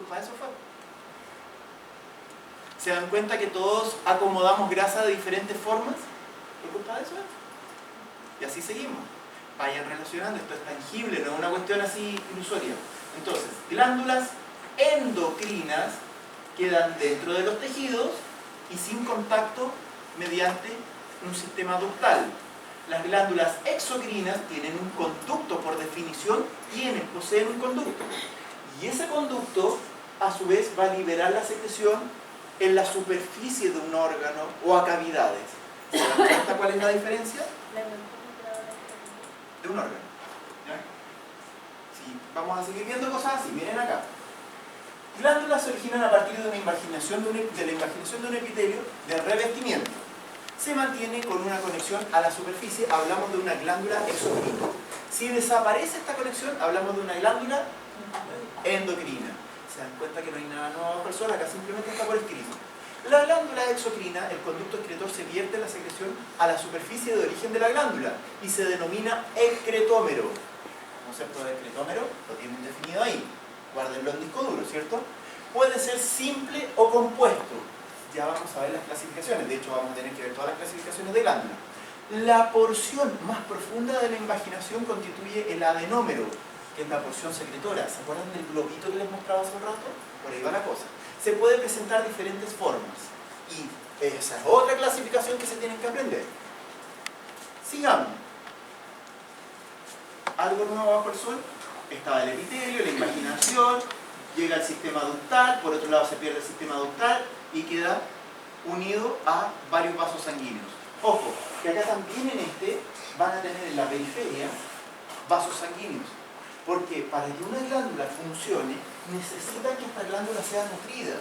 culpa de eso fue. ¿Se dan cuenta que todos acomodamos grasa de diferentes formas? ¿Por culpa de eso? Y así seguimos. Vayan relacionando, esto es tangible, no es una cuestión así ilusoria. Entonces, glándulas endocrinas quedan dentro de los tejidos y sin contacto mediante un sistema ductal. Las glándulas exocrinas tienen un conducto, por definición, poseen un conducto. Y ese conducto, a su vez, va a liberar la secreción en la superficie de un órgano o a cavidades. ¿Se dan cuenta cuál es la diferencia? De un órgano. ¿Ya? Sí, vamos a seguir viendo cosas así. Miren acá. Glándulas se originan a partir de la imaginación de un epitelio de revestimiento. Se mantiene con una conexión a la superficie, hablamos de una glándula exocrina. Si desaparece esta conexión, hablamos de una glándula endocrina. Se dan cuenta que no hay nada nuevo bajo el sol, acá simplemente está por escrito. La glándula exocrina, el conducto excretor se vierte la secreción a la superficie de origen de la glándula y se denomina excretómero. El concepto de excretómero lo tienen definido ahí. Guárdenlo en disco duro, ¿cierto? Puede ser simple o compuesto. Ya vamos a ver las clasificaciones, de hecho vamos a tener que ver todas las clasificaciones de glándula. La porción más profunda de la invaginación constituye el adenómero, que es la porción secretora. ¿Se acuerdan del globito que les mostraba hace un rato? Por ahí va la cosa. Se puede presentar diferentes formas y esa es otra clasificación que se tienen que aprender. Sigamos. ¿Algo nuevo bajo el sol? Estaba el epitelio, la invaginación, llega el sistema ductal, por otro lado se pierde el sistema ductal y queda unido a varios vasos sanguíneos. Ojo, que acá también en este van a tener en la periferia vasos sanguíneos, porque para que una glándula funcione necesita que esta glándula sea nutrida.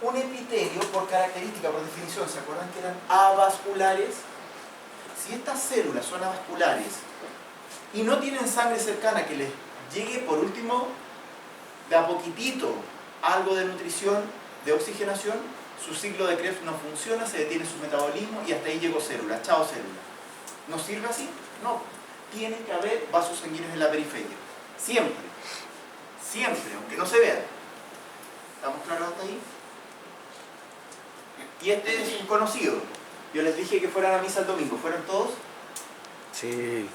Un epitelio, por característica, por definición, ¿se acuerdan que eran avasculares? Si estas células son avasculares y no tienen sangre cercana que les llegue por último de a poquitito algo de nutrición, de oxigenación, su ciclo de Krebs no funciona, se detiene su metabolismo y hasta ahí llegó célula. Chao célula. ¿No sirve así? No. Tiene que haber vasos sanguíneos en la periferia. Siempre. Siempre, aunque no se vea. ¿Estamos claros hasta ahí? Y este es un conocido. Yo les dije que fueran a misa el domingo. ¿Fueron todos? Sí.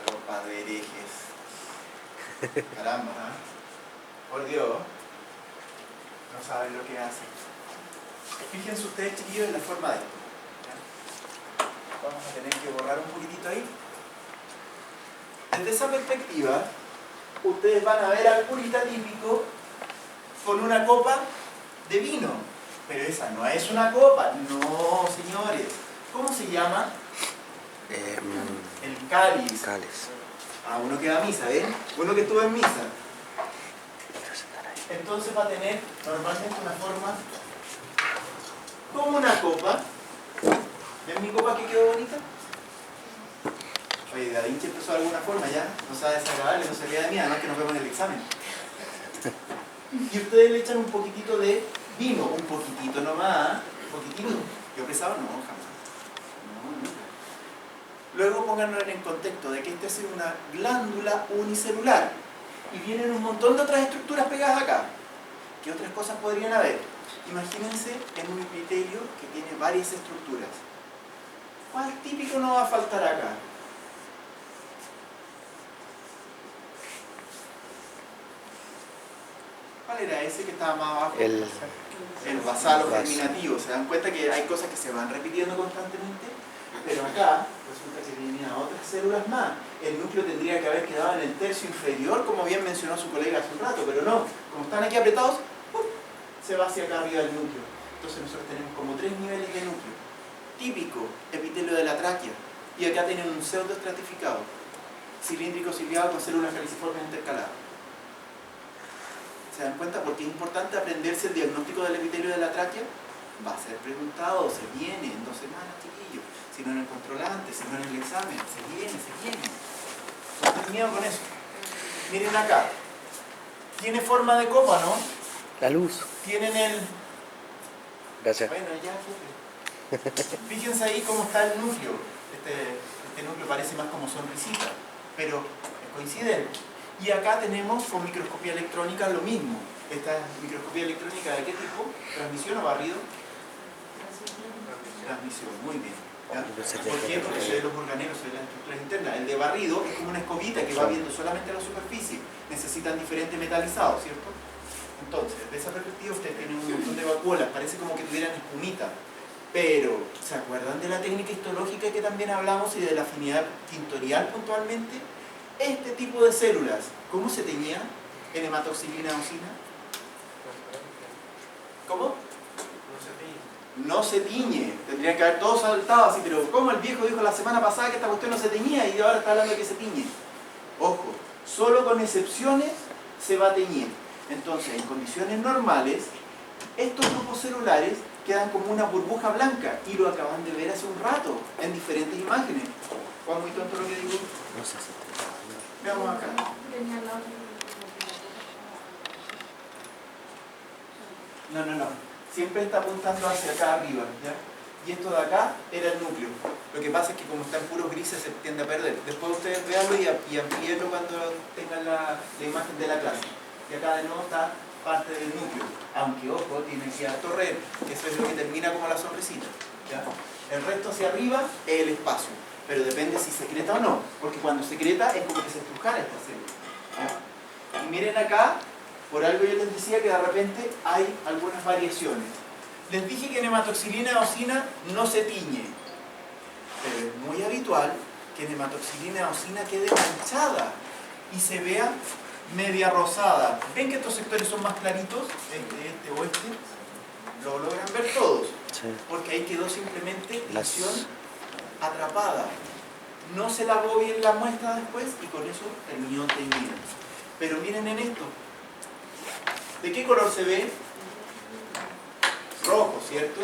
Ropa de herejes. Caramba, ¿eh? Por Dios. No saben lo que hacen. Fíjense ustedes, chiquillos, en la forma de esto. Vamos a tener que borrar un poquitito ahí. Desde esa perspectiva, ustedes van a ver al curita típico con una copa de vino. Pero esa no es una copa. No, señores. ¿Cómo se llama? El cáliz. Cáliz. Ah, uno que va a misa, ¿ven? Uno que estuvo en misa. Entonces va a tener normalmente una forma como una copa. ¿Ven mi copa que quedó bonita? Oye, Da Vinci empezó de alguna forma ya. No sabe desagradable, no se ría de mí, además que nos vemos en el examen. Y ustedes le echan un poquitito de vino, un poquitito nomás. Un poquitito. ¿Yo pesaba? No, jamás. No, nunca. Luego pónganlo en el contexto de que esta es una glándula unicelular. Y vienen un montón de otras estructuras pegadas acá. ¿Qué otras cosas podrían haber? Imagínense en un epitelio que tiene varias estructuras. ¿Cuál típico no va a faltar acá? ¿Cuál era ese que estaba más abajo? El basal o germinativo. ¿Se dan cuenta que hay cosas que se van repitiendo constantemente? Pero acá resulta que vienen a otras células más. El núcleo tendría que haber quedado en el tercio inferior, como bien mencionó su colega hace un rato, pero no. Como están aquí apretados, se va hacia acá arriba del núcleo. Entonces nosotros tenemos como 3 niveles de núcleo. Típico, epitelio de la tráquea. Y acá tienen un pseudoestratificado, cilíndrico ciliado con células caliciformes intercaladas. ¿Se dan cuenta? Porque es importante aprenderse el diagnóstico del epitelio de la tráquea. Va a ser preguntado, se viene en 2 semanas, chiquillos. Si no en el controlante, si no en el examen, se viene. No tengan miedo con eso. Miren acá. Tiene forma de copa, ¿no? La luz. Tienen el... Gracias. Bueno, ya, fíjense ahí cómo está el núcleo. Este núcleo parece más como sonrisita, pero es coincidente. Y acá tenemos con microscopía electrónica lo mismo. ¿Esta microscopía electrónica de qué tipo? ¿Transmisión o barrido? Transmisión, muy bien. ¿Ya? ¿Por qué? Porque se ve los organelos, se ve las estructuras internas. El de barrido es como una escobita que va viendo solamente la superficie. Necesitan diferente metalizado, ¿cierto? Entonces, desde esa perspectiva usted tiene un montón de vacuolas, parece como que tuvieran espumita. Pero, ¿se acuerdan de la técnica histológica que también hablamos y de la afinidad tintorial puntualmente? Este tipo de células, ¿cómo se teñía en hematoxilina eosina? ¿Cómo? No se tiñe. Tendrían que haber todos saltado así, pero ¿cómo el viejo dijo la semana pasada que esta cuestión no se teñía y ahora está hablando de que se tiñe? Ojo, solo con excepciones se va a teñir. Entonces, en condiciones normales, estos grupos celulares quedan como una burbuja blanca y lo acaban de ver hace un rato en diferentes imágenes. ¿Cuál muy tonto lo que digo? No sé si Veamos acá. No. Siempre está apuntando hacia acá arriba, ¿ya? Y esto de acá era el núcleo. Lo que pasa es que como está en puros grises se tiende a perder. Después ustedes veanlo y amplíenlo cuando tengan la imagen de la clase. Y acá de nuevo está parte del núcleo. Aunque, ojo, tiene que harto red, que eso es lo que termina como la sonrisita, ¿ya? El resto hacia arriba es el espacio. Pero depende si secreta o no. Porque cuando secreta es como que se estrujara esta célula, ¿ya? Y miren acá. Por algo yo les decía que de repente hay algunas variaciones. Les dije que en hematoxilina eosina no se tiñe, pero es muy habitual que en hematoxilina eosina quede manchada y se vea media rosada. ¿Ven que estos sectores son más claritos? Este o este. Lo logran ver todos, sí. Porque ahí quedó simplemente lesión atrapada. No se lavó bien la muestra después y con eso terminó teñida. Pero miren en esto. ¿De qué color se ve? Rojo, ¿cierto?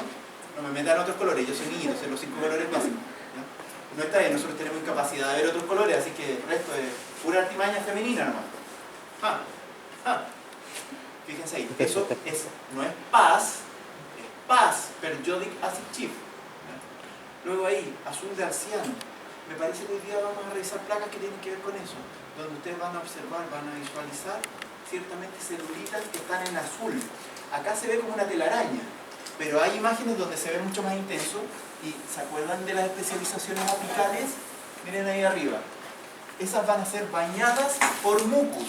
No me metan otros colores, yo soy niñito, sé los 5 colores básicos, ¿ya? No está bien, nosotros tenemos incapacidad de ver otros colores, así que el resto es pura artimaña femenina nomás. Fíjense ahí, eso no es PAS, es PAS, Periodic Acid Chief. Luego ahí, azul de arciano. Me parece que hoy día vamos a revisar placas que tienen que ver con eso, donde ustedes van a observar, van a visualizar ciertamente celulitas que están en azul. Acá se ve como una telaraña, pero hay imágenes donde se ve mucho más intenso y ¿se acuerdan de las especializaciones apicales? Miren ahí arriba. Esas van a ser bañadas por mucus.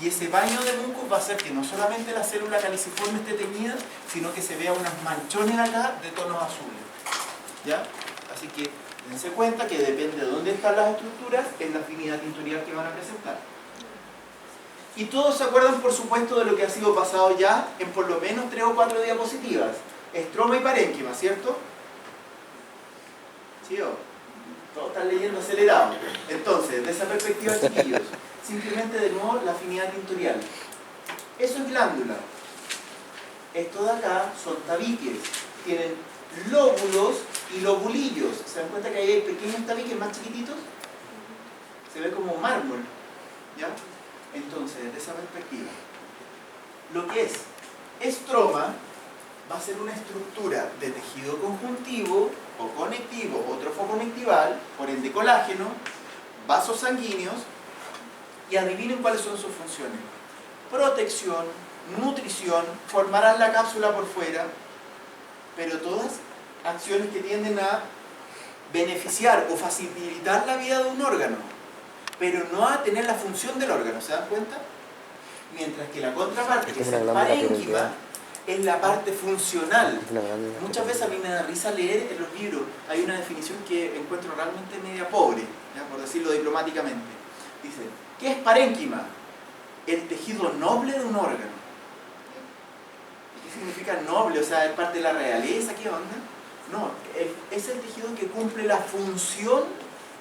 Y ese baño de mucus va a hacer que no solamente la célula caliciforme esté teñida, sino que se vea unos manchones acá de tonos azules. ¿Ya? Así que dense cuenta que depende de dónde están las estructuras, es la afinidad tintorial que van a presentar. Y todos se acuerdan, por supuesto, de lo que ha sido pasado ya en por lo menos 3 o 4 diapositivas. Estroma y parénquima, ¿cierto? ¿Sí o? Todos están leyendo acelerado. Entonces, de esa perspectiva, chiquillos, simplemente de nuevo la afinidad tintorial. Eso es glándula. Esto de acá son tabiques. Tienen lóbulos y lobulillos. ¿Se dan cuenta que ahí hay pequeños tabiques más chiquititos? Se ve como mármol, ¿ya? Entonces, desde esa perspectiva, lo que es estroma va a ser una estructura de tejido conjuntivo o conectivo o trofoconectival, por ende colágeno, vasos sanguíneos, y adivinen cuáles son sus funciones. Protección, nutrición, formarán la cápsula por fuera, pero todas acciones que tienden a beneficiar o facilitar la vida de un órgano, pero no a tener la función del órgano, ¿se dan cuenta? Mientras que la contraparte, que es el parénquima, es la parte funcional. Muchas veces a mí me da risa leer en los libros, hay una definición que encuentro realmente media pobre, ¿ya? Por decirlo diplomáticamente. Dice, ¿qué es parénquima? El tejido noble de un órgano. ¿Qué significa noble? O sea, ¿es parte de la realeza? ¿Qué onda? No, es el tejido que cumple la función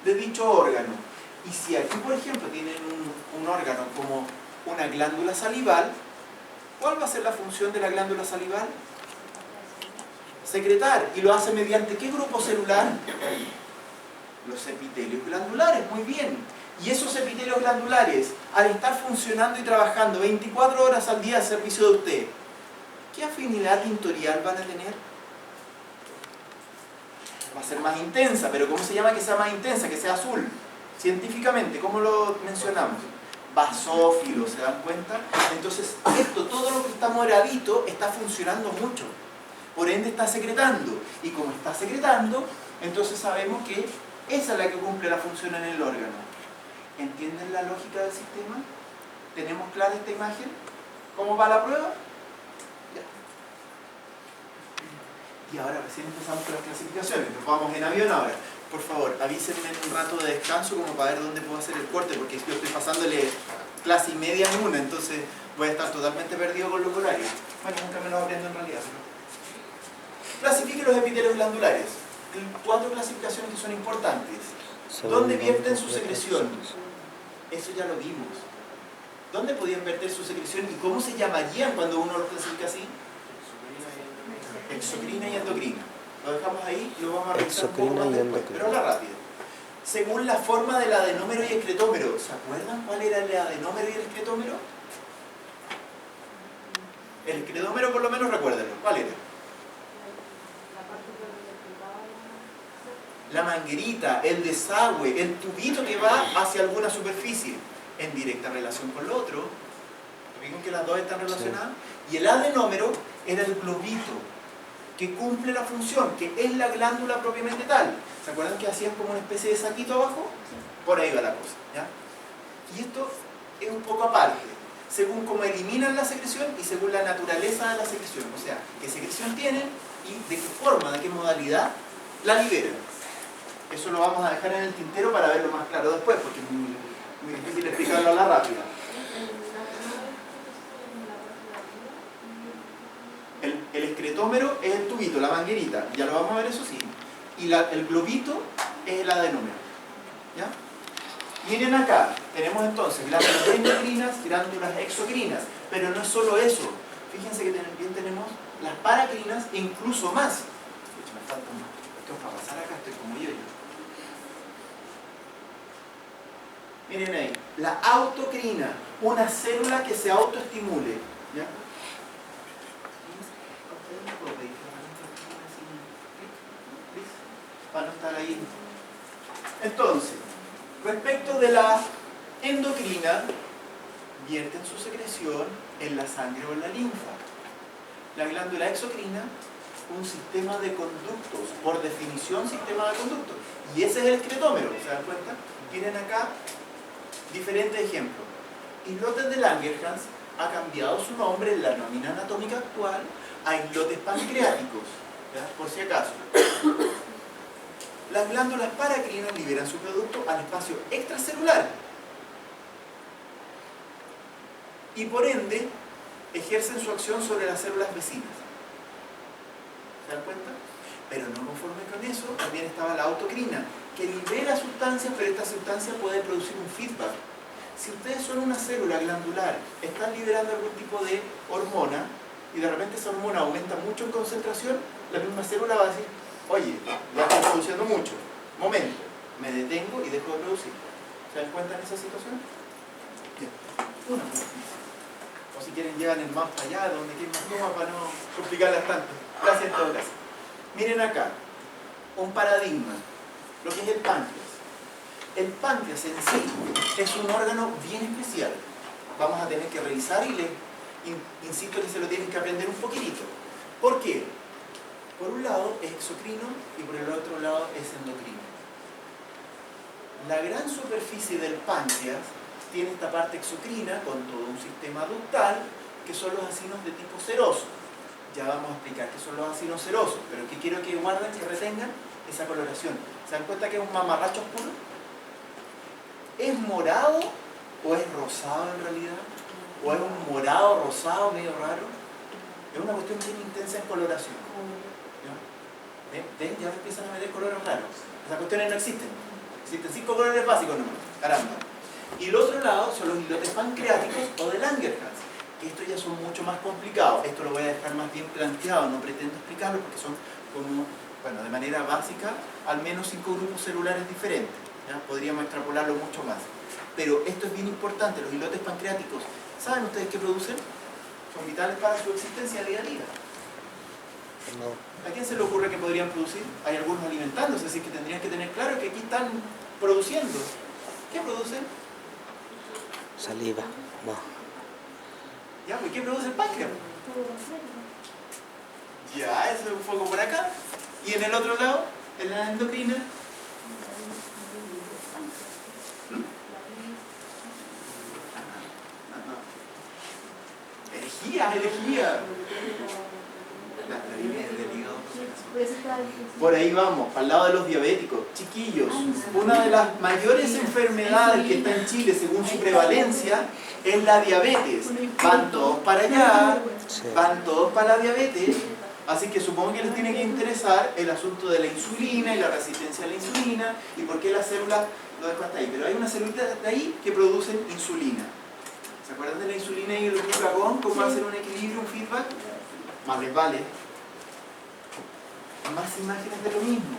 de dicho órgano. Y si aquí, por ejemplo, tienen un órgano como una glándula salival, ¿cuál va a ser la función de la glándula salival? Secretar. ¿Y lo hace mediante qué grupo celular? Los epitelios glandulares, muy bien. Y esos epitelios glandulares, al estar funcionando y trabajando 24 horas al día al servicio de usted, ¿qué afinidad tintorial van a tener? Va a ser más intensa, pero ¿cómo se llama que sea más intensa? Que sea azul. Científicamente, ¿cómo lo mencionamos? basófilo, ¿se dan cuenta? Entonces, todo lo que está moradito está funcionando mucho. Por ende está secretando. Y como está secretando, entonces sabemos que esa es la que cumple la función en el órgano. ¿Entienden la lógica del sistema? ¿Tenemos clara esta imagen? ¿Cómo va la prueba? Ya. Y ahora recién empezamos con las clasificaciones. Nos vamos en avión ahora. Por favor, avísenme en un rato de descanso como para ver dónde puedo hacer el corte, porque yo estoy pasándole clase y media en una, entonces voy a estar totalmente perdido con los horarios. Bueno, nunca me lo aprendo en realidad. Clasifique los epitelios glandulares. 4 clasificaciones que son importantes. ¿Dónde vierten su secreción? Eso ya lo vimos. ¿Dónde podían verter su secreción y cómo se llamarían cuando uno los clasifica así? Exocrina y endocrina. Lo dejamos ahí y lo vamos a revisar un poco más después, pero habla rápido. Según la forma del adenómero y excretómero. ¿Se acuerdan cuál era el adenómero y el excretómero? El excretómero por lo menos recuérdenlo. ¿Cuál era? La manguerita, el desagüe, el tubito que va hacia alguna superficie en directa relación con lo otro. ¿Ven que las dos están relacionadas? Sí. Y el adenómero era el globito que cumple la función, que es la glándula propiamente tal. ¿Se acuerdan que hacían como una especie de saquito abajo? Por ahí va la cosa, ¿ya? Y esto es un poco aparte, según cómo eliminan la secreción y según la naturaleza de la secreción. O sea, qué secreción tienen y de qué forma, de qué modalidad la liberan. Eso lo vamos a dejar en el tintero para verlo más claro después, porque es muy difícil explicarlo a la rápida. El excretómero es el tubito, la manguerita, ya lo vamos a ver, eso sí. Y el globito es el adenómero. ¿Ya? Miren acá, tenemos entonces glándulas endocrinas, glándulas exocrinas, pero no es solo eso. Fíjense que también tenemos las paracrinas e incluso más. De hecho, me falta más. ¿Qué os va a pasar acá? Estoy como yo. Miren ahí, la autocrina, una célula que se autoestimule. ¿Ya? Para no estar ahí. Entonces, respecto de la endocrina, vierten su secreción en la sangre o en la linfa. La glándula exocrina, un sistema de conductos, por definición sistema de conductos. Y ese es el excretómero, ¿se dan cuenta? Miren acá diferentes ejemplos. Islotes de Langerhans ha cambiado su nombre en la nómina anatómica actual a islotes pancreáticos, ¿ya? Por si acaso. Las glándulas paracrinas liberan su producto al espacio extracelular y por ende ejercen su acción sobre las células vecinas. ¿Se dan cuenta? Pero no conforme con eso, también estaba la autocrina, que libera sustancias, pero esta sustancia puede producir un feedback. Si ustedes son una célula glandular, están liberando algún tipo de hormona y de repente esa hormona aumenta mucho en concentración, la misma célula va a decir: oye, ya estoy produciendo mucho, momento, me detengo y dejo de producir. ¿Se dan cuenta en esa situación? Bien. Una. O si quieren llevan el más para allá, donde quieran más toma para no complicarlas tanto. Gracias en todo caso. Miren acá, un paradigma, lo que es el páncreas. El páncreas en sí es un órgano bien especial. Vamos a tener que revisar y les insisto que se lo tienen que aprender un poquitito. ¿Por qué? Por un lado es exocrino y por el otro lado es endocrino. La gran superficie del páncreas tiene esta parte exocrina con todo un sistema ductal que son los acinos de tipo seroso. Ya vamos a explicar qué son los acinos serosos, pero que quiero que guarden, que retengan esa coloración. ¿Se dan cuenta que es un mamarracho oscuro? ¿Es morado o es rosado en realidad? ¿O es un morado rosado medio raro? Es una cuestión bien intensa en coloración. ¿Ven? Ya empiezan a meter colores raros. Esas cuestiones no existen. Existen 5 colores básicos nomás. Caramba. Y el otro lado son los islotes pancreáticos o de Langerhans. Estos ya son mucho más complicados. Esto lo voy a dejar más bien planteado. No pretendo explicarlo porque son como, bueno, de manera básica, al menos 5 grupos celulares diferentes. ¿Ya? Podríamos extrapolarlo mucho más. Pero esto es bien importante. Los islotes pancreáticos, ¿saben ustedes qué producen? Son vitales para su existencia día a día. No. ¿A quién se le ocurre que podrían producir? Hay algunos alimentándose, así que tendrían que tener claro que aquí están produciendo. ¿Qué producen? Saliva. No. ¿Ya? ¿Y qué produce el páncreas? Ya, eso es un poco por acá. Y en el otro lado, en la endocrina. Herejía, herejía. La Biblia es del hígado, por si acaso. Por ahí vamos, al lado de los diabéticos. Chiquillos, una de las mayores enfermedades que está en Chile, según su prevalencia, es la diabetes. Van todos para allá, van todos para la diabetes. Así que supongo que les tiene que interesar el asunto de la insulina y la resistencia a la insulina y por qué las células, lo dejo hasta ahí. Pero hay unas células de ahí que producen insulina. ¿Se acuerdan de la insulina y el glucagón? ¿Cómo hacer un equilibrio, un feedback? Más les vale. Más imágenes de lo mismo.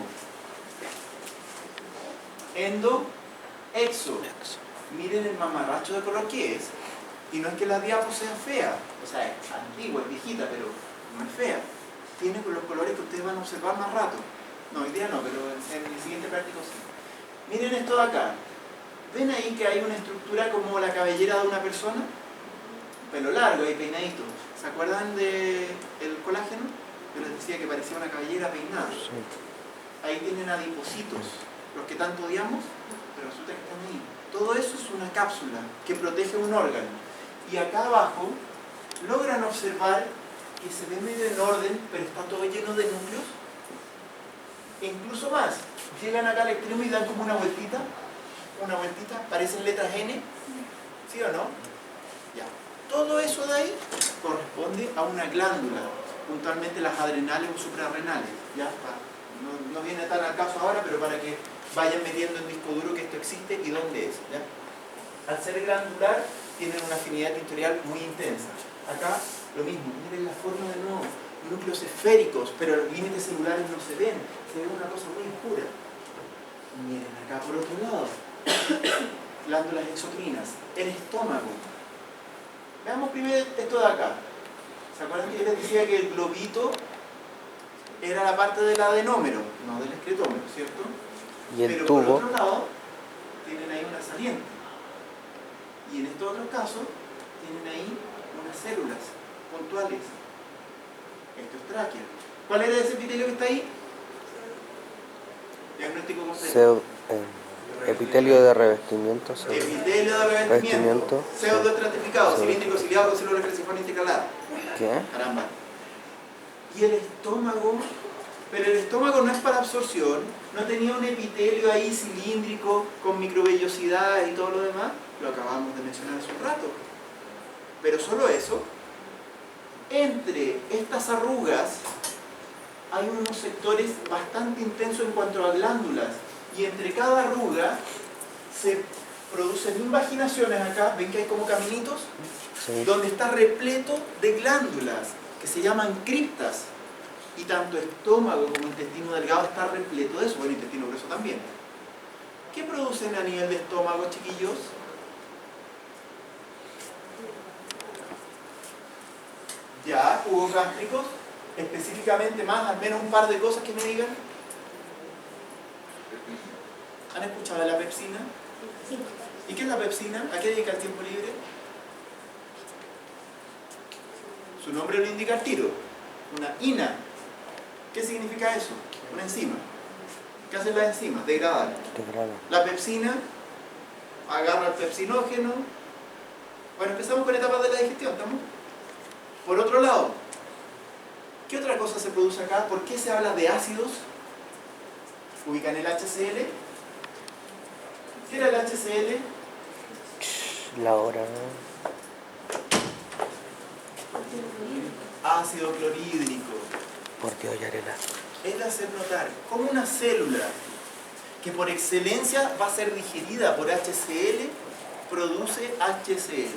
Endo, exo. Miren el mamarracho de color que es. Y no es que la diapo sea fea. O sea, es antigua, es viejita, pero no es fea. Tiene los colores que ustedes van a observar más rato. No, hoy día no, pero en el siguiente práctico sí. Miren esto de acá. ¿Ven ahí que hay una estructura como la cabellera de una persona? Pelo largo y peinadito. ¿Se acuerdan del colágeno? Yo les decía que parecía una cabellera peinada. Sí. Ahí tienen adipocitos, los que tanto odiamos, pero resulta que están ahí. Todo eso es una cápsula que protege un órgano. Y acá abajo logran observar que se ve medio en orden, pero está todo lleno de núcleos. E incluso más, llegan acá al extremo y dan como una vueltita, parecen letras N, ¿sí o no? Ya. Todo eso de ahí corresponde a una glándula, puntualmente las adrenales o suprarrenales. Ya está. No viene tan al caso ahora, pero para que vayan metiendo en disco duro que esto existe y dónde es. ¿Ya? Al ser glandular, tienen una afinidad tintorial muy intensa. Acá lo mismo, miren la forma de nuevo, núcleos esféricos, pero los límites celulares no se ven, se ve una cosa muy oscura. Miren acá por otro lado, glándulas exocrinas, el estómago. Veamos primero esto de acá. ¿Se acuerdan que yo les decía que el globito era la parte del adenómero, no del excretómero, ¿cierto? Y el pero tubo. por otro lado, tienen ahí una saliente. Y en estos otros casos, tienen ahí unas células puntuales. Esto es tráquea. ¿Cuál era ese epitelio que está ahí? Diagnóstico completo. Epitelio de revestimiento. Epitelio de revestimiento. Pseudoestratificado, Sí. cilíndrico ciliado con células cruciformes intercaladas. ¿Qué? Caramba. Y el estómago, pero el estómago no es para absorción, no tenía un epitelio ahí cilíndrico con microvellosidad y todo lo demás, lo acabamos de mencionar hace un rato. Pero solo eso, entre estas arrugas hay unos sectores bastante intensos en cuanto a glándulas y entre cada arruga se producen invaginaciones acá, ven que hay como caminitos, Sí. donde está repleto de glándulas que se llaman criptas y tanto estómago como intestino delgado está repleto de eso, bueno, intestino grueso también. ¿Qué producen a nivel de estómago, chiquillos? Ya, jugos gástricos, específicamente más, al menos un par de cosas que me digan. ¿Han escuchado de la pepsina? Sí. ¿Y qué es la pepsina? ¿A qué dedica el tiempo libre? Su nombre lo indica al tiro. Una ina. ¿Qué significa eso? Una enzima. ¿Qué hacen las enzimas? Degradar. Integrada. La pepsina agarra el pepsinógeno. Bueno, empezamos con etapas de la digestión, ¿estamos? Por otro lado, ¿qué otra cosa se produce acá? ¿Por qué se habla de ácidos? ¿Ubican el HCl? ¿Qué era el HCl? La hora. Ácido clorhídrico. Por Dios, Yarela. Es de hacer notar como una célula que por excelencia va a ser digerida por HCl, produce HCl.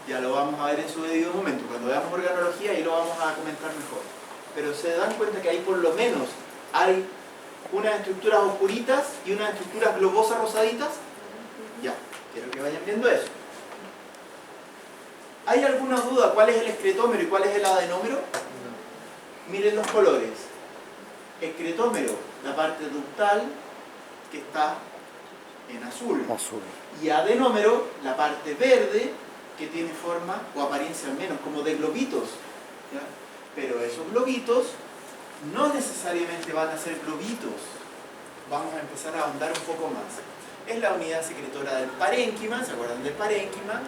Ya lo vamos a ver en su debido momento. Cuando veamos organología ahí lo vamos a comentar mejor. Pero se dan cuenta que ahí por lo menos hay unas estructuras oscuritas y unas estructuras globosas rosaditas. Ya, quiero que vayan viendo eso. ¿Hay alguna duda cuál es el excretómero y cuál es el adenómero? No. Miren los colores. Excretómero, la parte ductal, que está en azul. Azul. Y adenómero, la parte verde, que tiene forma o apariencia al menos como de globitos, ¿ya? Pero esos globitos no necesariamente van a ser globitos. Vamos a empezar a ahondar un poco más. Es la unidad secretora del parénquima, ¿se acuerdan del parénquima?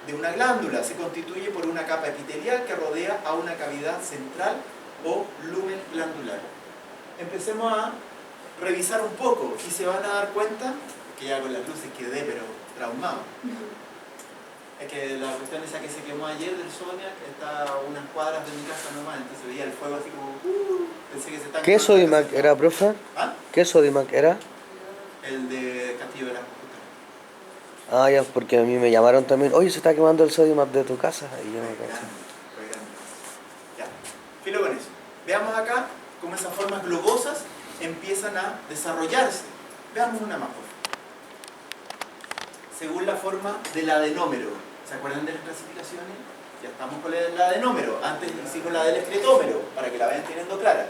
De una glándula. Se constituye por una capa epitelial que rodea a una cavidad central o lumen glandular. Empecemos a revisar un poco y se van a dar cuenta que ya con las luces quedé pero traumado. Es que la cuestión esa que se quemó ayer del Sonia, que está a unas cuadras de mi casa nomás, entonces veía el fuego así como... pensé que se estaba... ¿Qué Sodimac era, profe? ¿Ah? ¿Qué Sodimac era? El de Castillo de la Computadora. Ah, ya, porque a mí me llamaron también. Oye, se está quemando el Sodimac de tu casa. Y yo no caché. Fue grande. Ya, filo con eso. Veamos acá cómo esas formas globosas empiezan a desarrollarse. Veamos una más, por favor. Según la forma del adenómero. ¿Se acuerdan de las clasificaciones? Ya estamos con el adenómero. Antes hicimos la del excretómero, para que la vayan teniendo clara.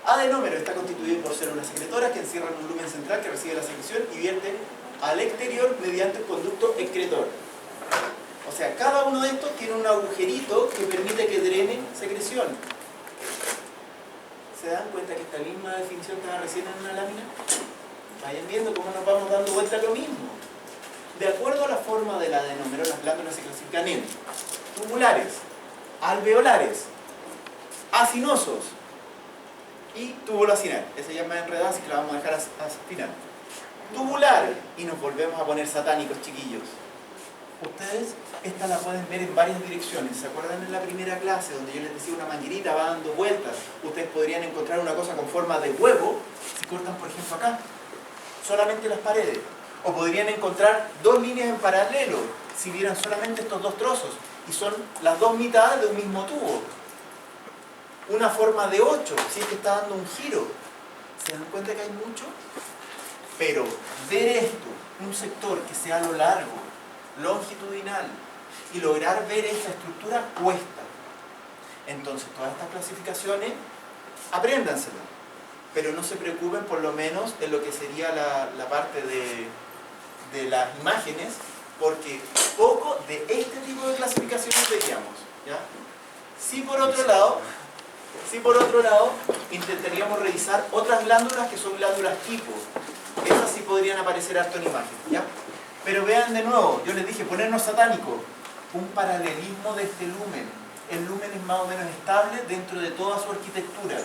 Adenómero está constituido por células secretoras que encierran un lumen central que recibe la secreción y vierte al exterior mediante el conducto excretor. O sea, cada uno de estos tiene un agujerito que permite que drene secreción. ¿Se dan cuenta que esta misma definición estaba recién en una lámina? Vayan viendo cómo nos vamos dando vuelta a lo mismo. De acuerdo a la forma del adenómero, las glándulas se clasifican en tubulares, alveolares, acinosos y tubuloacinar. Esa ya es más enredada, así que la vamos a dejar al final. Tubular, y nos volvemos a poner satánicos, chiquillos. Ustedes esta la pueden ver en varias direcciones. ¿Se acuerdan en la primera clase donde yo les decía una manguerita va dando vueltas? Ustedes podrían encontrar una cosa con forma de huevo si cortan, por ejemplo, acá solamente las paredes. O podrían encontrar dos líneas en paralelo si vieran solamente estos dos trozos. Y son las dos mitades de un mismo tubo. Una forma de 8, si es que está dando un giro. ¿Se dan cuenta que hay mucho? Pero ver esto, un sector que sea a lo largo, longitudinal, y lograr ver esta estructura cuesta. Entonces, todas estas clasificaciones, apréndanselas. Pero no se preocupen por lo menos en lo que sería la parte de las imágenes, porque poco de este tipo de clasificaciones veríamos, ¿ya? Si por otro lado, intentaríamos revisar otras glándulas que son glándulas tipo. Esas sí podrían aparecer harto en imagen, ¿ya? Pero vean de nuevo, yo les dije, ponernos satánico, un paralelismo de este lumen. El lumen es más o menos estable dentro de toda su arquitectura.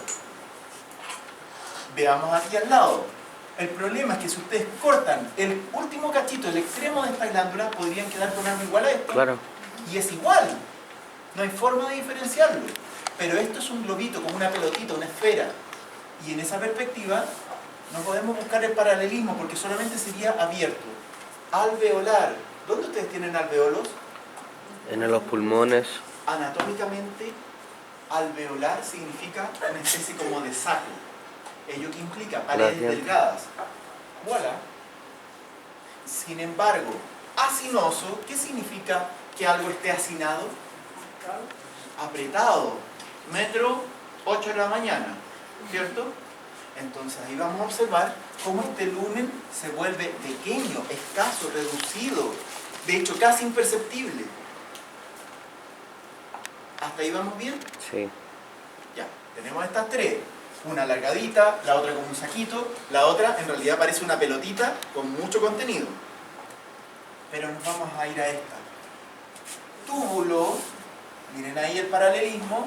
Veamos aquí al lado. El problema es que si ustedes cortan el último cachito, el extremo de esta glándula, podrían quedar con algo igual a esto. Claro. Y es igual. No hay forma de diferenciarlo. Pero esto es un globito, como una pelotita, una esfera. Y en esa perspectiva no podemos buscar el paralelismo porque solamente sería abierto. Alveolar. ¿Dónde ustedes tienen alveolos? En los pulmones. Anatómicamente, alveolar significa una especie como de saco. Ello que implica paredes delgadas. Voilà. Sin embargo, acinoso, ¿qué significa que algo esté hacinado? Apretado. 1:08 de la mañana, ¿cierto? Entonces ahí vamos a observar cómo este lumen se vuelve pequeño, escaso, reducido, de hecho casi imperceptible. ¿Hasta ahí vamos bien? Sí. Ya, tenemos estas tres. Una alargadita, la otra como un saquito, la otra en realidad parece una pelotita con mucho contenido. Pero nos vamos a ir a esta. Túbulo, miren ahí el paralelismo.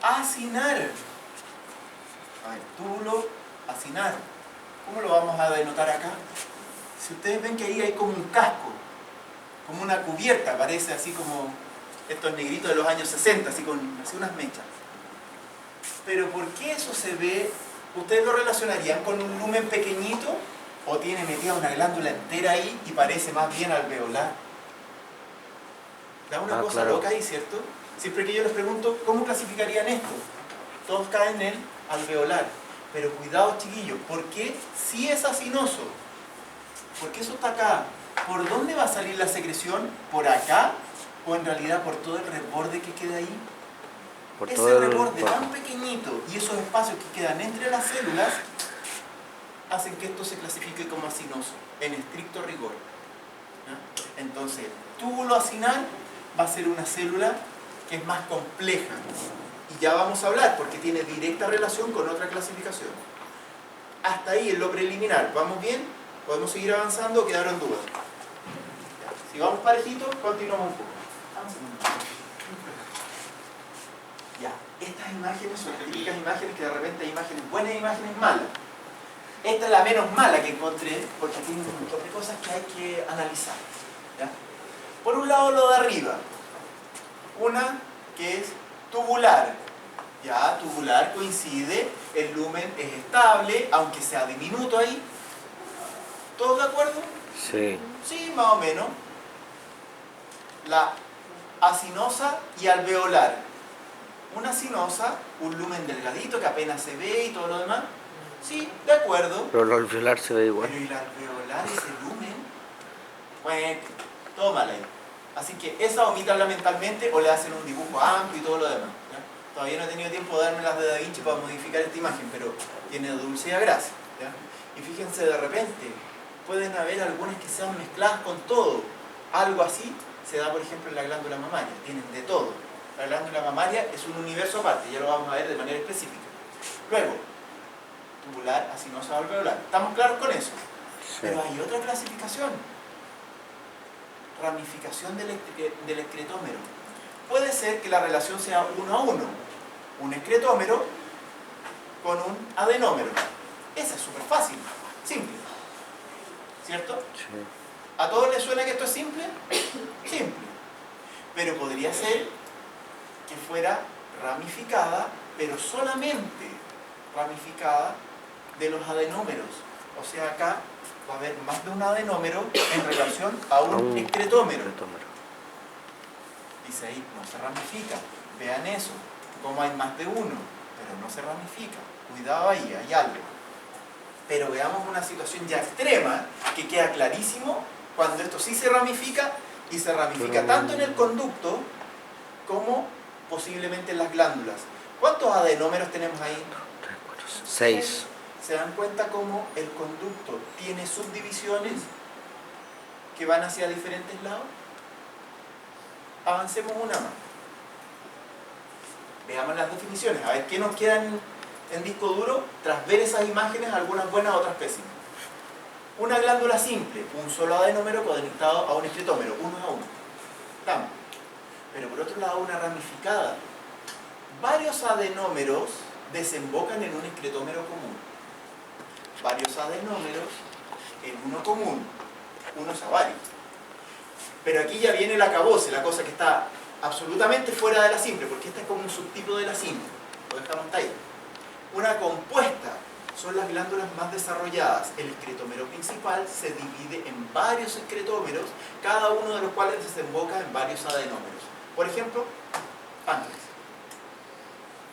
Acinar. A ver, túbulo, acinar. ¿Cómo lo vamos a denotar acá? Si ustedes ven que ahí hay como un casco, como una cubierta, parece así como estos negritos de los años 60, así con así unas mechas. Pero ¿por qué eso se ve? ¿Ustedes lo relacionarían con un lumen pequeñito? ¿O tiene metida una glándula entera ahí y parece más bien alveolar? Da una cosa claro. loca ahí, ¿cierto? Siempre que yo les pregunto, ¿cómo clasificarían esto? Todos caen en alveolar. Pero cuidado, chiquillos, ¿por qué si es acinoso? ¿Por qué eso está acá? ¿Por dónde va a salir la secreción? ¿Por acá? ¿O en realidad por todo el reborde que queda ahí? Por Ese todo reborde tan pequeñito y esos espacios que quedan entre las células hacen que esto se clasifique como acinoso, en estricto rigor. ¿Ya? Entonces, túbulo acinal va a ser una célula que es más compleja. Y ya vamos a hablar, porque tiene directa relación con otra clasificación. Hasta ahí en lo preliminar. ¿Vamos bien? ¿Podemos seguir avanzando o quedaron dudas? Ya. Si vamos parejitos, continuamos un poco. Ya, estas imágenes son típicas imágenes que de repente hay imágenes buenas y imágenes malas. Esta es la menos mala que encontré porque tiene un montón de cosas que hay que analizar. ¿Ya? Por un lado lo de arriba, una que es tubular. Ya, tubular coincide, el lumen es estable, aunque sea diminuto ahí. ¿Todos de acuerdo? Sí. Sí, más o menos. La acinosa y alveolar. Una acinosa, un lumen delgadito que apenas se ve y todo lo demás. Sí, de acuerdo. Pero el alveolar se ve igual. Pero el alveolar, ese lumen, bueno, todo mal ahí. Así que esa omítanla mentalmente o le hacen un dibujo amplio y todo lo demás. ¿Ya? Todavía no he tenido tiempo de darme las de Da Vinci para modificar esta imagen, pero tiene dulce y gracia. ¿Ya? Y fíjense, de repente pueden haber algunas que sean mezcladas con todo. Algo así se da, por ejemplo, en la glándula mamaria. Tienen de todo. La glándula mamaria es un universo aparte, ya lo vamos a ver de manera específica. Luego, tubular, acinosa, alveolar. ¿Estamos claros con eso? Sí. Pero hay otra clasificación. Ramificación del excretómero. Puede ser que la relación sea 1 a 1. Un excretómero con un adenómero. Esa es súper fácil, simple. ¿Cierto? Sí. ¿A todos les suena que esto es simple? Simple. Pero podría ser que fuera ramificada, pero solamente ramificada de los adenómeros. O sea, acá va a haber más de un adenómero en relación a un excretómero. Dice ahí, no se ramifica. Vean eso, como hay más de uno, pero no se ramifica. Cuidado ahí, hay algo. Pero veamos una situación ya extrema, que queda clarísimo cuando esto sí se ramifica, y se ramifica tanto en el conducto como posiblemente en las glándulas. ¿Cuántos adenómeros tenemos ahí? 6. ¿Se dan cuenta cómo el conducto tiene subdivisiones que van hacia diferentes lados? Avancemos una más. Veamos las definiciones, a ver qué nos quedan en disco duro tras ver esas imágenes, algunas buenas, otras pésimas. Una glándula simple, un solo adenómero conectado a un excretómero, uno a uno. Estamos. Pero por otro lado, una ramificada. Varios adenómeros desembocan en un excretómero común. Varios adenómeros en uno común. Unos a varios. Pero aquí ya viene el acabose, la cosa que está absolutamente fuera de la simple, porque esta es como un subtipo de la simple. Lo dejamos ahí. Una compuesta son las glándulas más desarrolladas. El excretómero principal se divide en varios excretómeros, cada uno de los cuales desemboca en varios adenómeros. Por ejemplo, páncreas.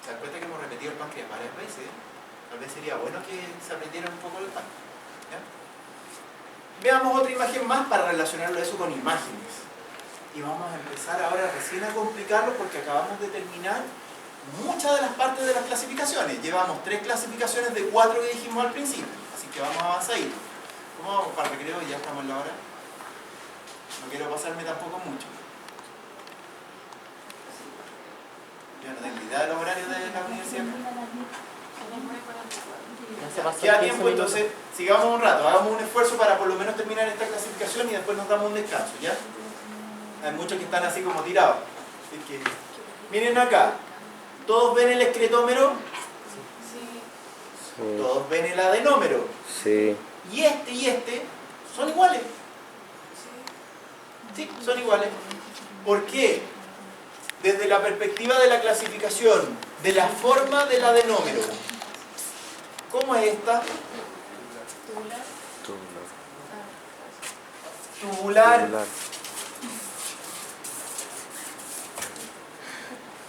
¿Se dan cuenta que hemos repetido el páncreas varias veces? Tal vez sería bueno que se aprendiera un poco el páncreas. ¿Ya? Veamos otra imagen más para relacionarlo eso con imágenes. Y vamos a empezar ahora recién a complicarlo porque acabamos de terminar muchas de las partes de las clasificaciones. Llevamos 3 clasificaciones de 4 que dijimos al principio. Así que vamos a avanzar ahí. ¿Cómo vamos para el recreo? Ya estamos en la hora. No quiero pasarme tampoco mucho. Yo no tengo idea de los horarios de la universidad. Queda tiempo, entonces sigamos un rato, hagamos un esfuerzo para por lo menos terminar esta clasificación y después nos damos un descanso, ¿ya? Hay muchos que están así como tirados. Así que, miren acá, ¿todos ven el excretómero? Sí. ¿Todos ven el adenómero? Sí. Y este son iguales. Sí, son iguales. ¿Por qué? Desde la perspectiva de la clasificación, de la forma del adenómero. ¿Cómo es esta? Tubular.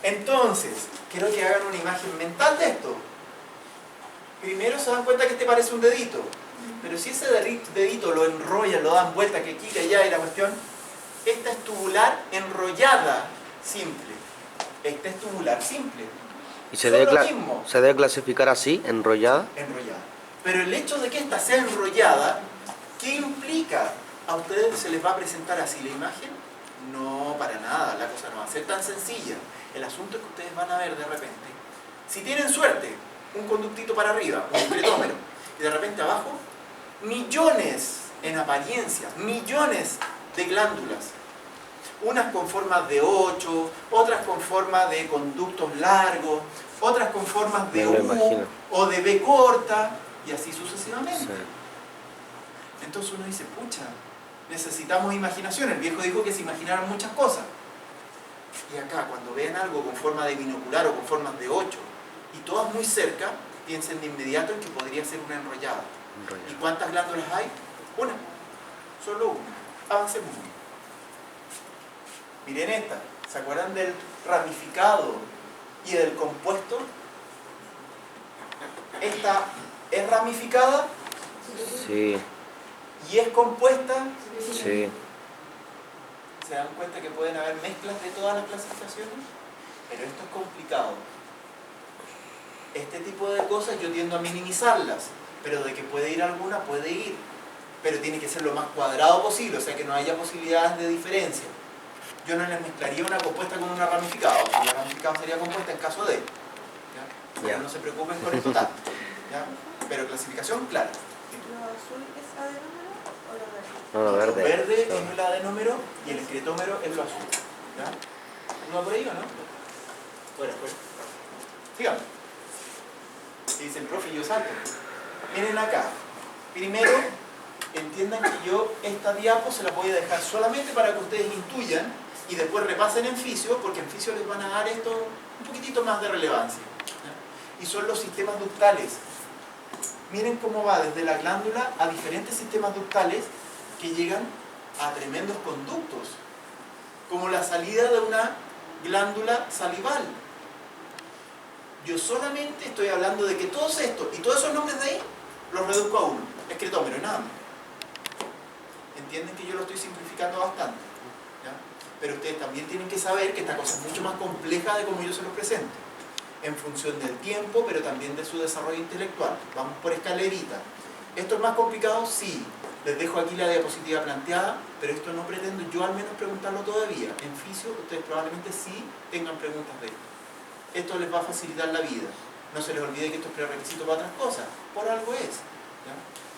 Entonces, quiero que hagan una imagen mental de esto. Primero se dan cuenta que este parece un dedito. Pero si ese dedito lo enrollan, lo dan vuelta, que aquí, que allá y la cuestión, esta es tubular enrollada simple. Esta es tubular simple. ¿Y se debe clasificar así, enrollada? Enrollada. Pero el hecho de que ésta sea enrollada, ¿qué implica? ¿A ustedes se les va a presentar así la imagen? No, para nada, la cosa no va a ser tan sencilla. El asunto es que ustedes van a ver de repente, si tienen suerte, un conductito para arriba, un excretómero, y de repente abajo, millones en apariencia, millones de glándulas. Unas con formas de 8, otras con forma de conductos largos, otras con formas de U o de B corta, y así sucesivamente. Sí. Entonces uno dice, pucha, necesitamos imaginación. El viejo dijo que se imaginaran muchas cosas. Y acá, cuando vean algo con forma de binocular o con formas de 8, y todas muy cerca, piensen de inmediato en que podría ser una enrollada. ¿Y cuántas glándulas hay? Una. Solo una. Avancemos uno. Miren esta. ¿Se acuerdan del ramificado y del compuesto? Esta es ramificada. Sí. ¿Y es compuesta? Sí. ¿Se dan cuenta que pueden haber mezclas de todas las clasificaciones? Pero esto es complicado. Este tipo de cosas yo tiendo a minimizarlas, pero de que puede ir alguna, puede ir. Pero tiene que ser lo más cuadrado posible, o sea que no haya posibilidades de diferencia. Yo no les mezclaría una compuesta con una ramificada, o sea, la ramificada sería compuesta en caso de. ¿Ya? Pero no se preocupen con el total. ¿Ya? Pero clasificación, claro. ¿Lo azul es adenómero o lo verde? No, lo verde. Lo verde Sí. es el adenómero y el excretómero es lo azul. ¿Ya? ¿No va por ahí o no? Fuera. Sigamos. Y dice el profe, yo salto. Miren acá. Primero, entiendan que yo esta diapo se la voy a dejar solamente para que ustedes intuyan y después repasen en fisio, porque en fisio les van a dar esto un poquitito más de relevancia. ¿Ya? Y son los sistemas ductales. Miren cómo va desde la glándula a diferentes sistemas ductales que llegan a tremendos conductos, como la salida de una glándula salival. Yo solamente estoy hablando de que todos estos y todos esos nombres de ahí los reduzco a uno, excretómero y nada más. Entienden que yo lo estoy simplificando bastante, ¿ya? Pero ustedes también tienen que saber que esta cosa es mucho más compleja de como yo se los presento, en función del tiempo, pero también de su desarrollo intelectual. Vamos por escalerita. ¿Esto es más complicado? Sí. Les dejo aquí la diapositiva planteada, pero esto no pretendo yo al menos preguntarlo todavía. En fisio ustedes probablemente sí tengan preguntas de esto. Esto les va a facilitar la vida. No se les olvide que esto es prerequisito para otras cosas. Por algo es. ¿Ya?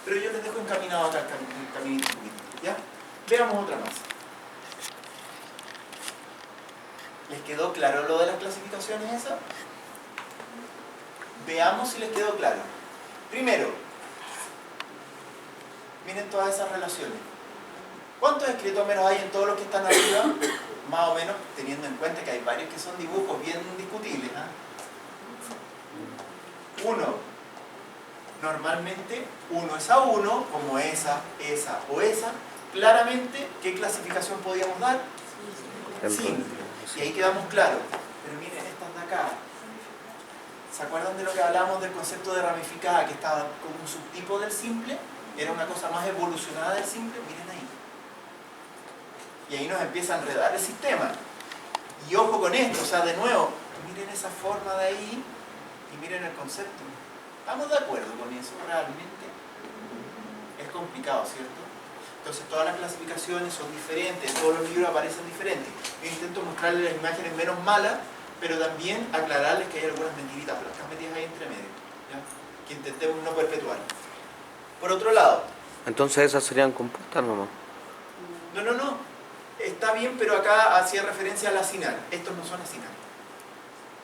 Pero yo les dejo encaminado acá el caminito. ¿Ya? Veamos otra más. ¿Les quedó claro lo de las clasificaciones esas? Veamos si les quedó claro. Primero, miren todas esas relaciones. ¿Cuántos excretómeros hay en todos los que están arriba? Más o menos, teniendo en cuenta que hay varios que son dibujos bien discutibles. ¿Eh? Uno. Normalmente, uno es A1, como esa o esa. Claramente, ¿qué clasificación podíamos dar? Simple. Y ahí quedamos claros. Pero miren estas de acá. ¿Se acuerdan de lo que hablábamos del concepto de ramificada, que estaba como un subtipo del simple? Era una cosa más evolucionada del simple. Miren ahí. Y ahí nos empieza a enredar el sistema. Y ojo con esto, o sea, de nuevo, miren esa forma de ahí y miren el concepto. ¿Estamos de acuerdo con eso realmente? Es complicado, ¿cierto? Entonces todas las clasificaciones son diferentes, todos los libros aparecen diferentes. Yo intento mostrarles las imágenes menos malas, pero también aclararles que hay algunas mentiritas blancas metidas ahí entre medio, ¿ya? Que intentemos no perpetuar. Por otro lado... Entonces esas serían compuestas nomás. No. Está bien, pero acá hacía referencia al acinar. Estos no son acinar.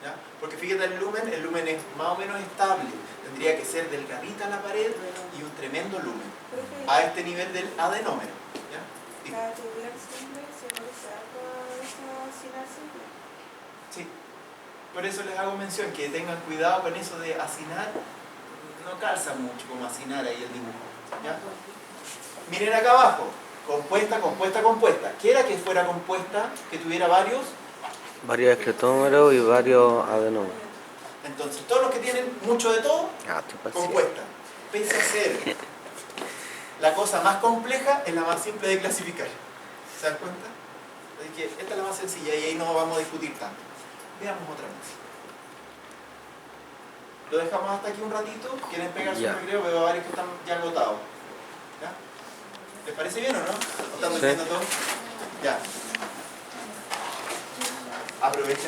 ¿Ya? Porque fíjate el lumen es más o menos estable. Tendría que ser delgadita la pared y un tremendo lumen. A este nivel del adenómero. ¿Ya? Sí. ¿La tubular simple se parece algo a esa acinar simple? Sí. Por eso les hago mención que tengan cuidado con eso de acinar. No calza mucho como acinar ahí el dibujo. ¿Ya? Miren acá abajo. Compuesta. ¿Qué era que fuera compuesta? Que tuviera varios. Varios excretómeros y varios adenómeros. Entonces, todos los que tienen mucho de todo, compuesta. Pese a ser la cosa más compleja, es la más simple de clasificar. ¿Se dan cuenta? Así que esta es la más sencilla y ahí no vamos a discutir tanto. Veamos otra Lo dejamos hasta aquí un ratito. ¿Quieren pegarse Ya. un recreo? Veo varios que están ya agotados. ¿Ya? ¿Les parece bien o no? ¿O están Sí. durmiendo todos? Ya. Aprovechen.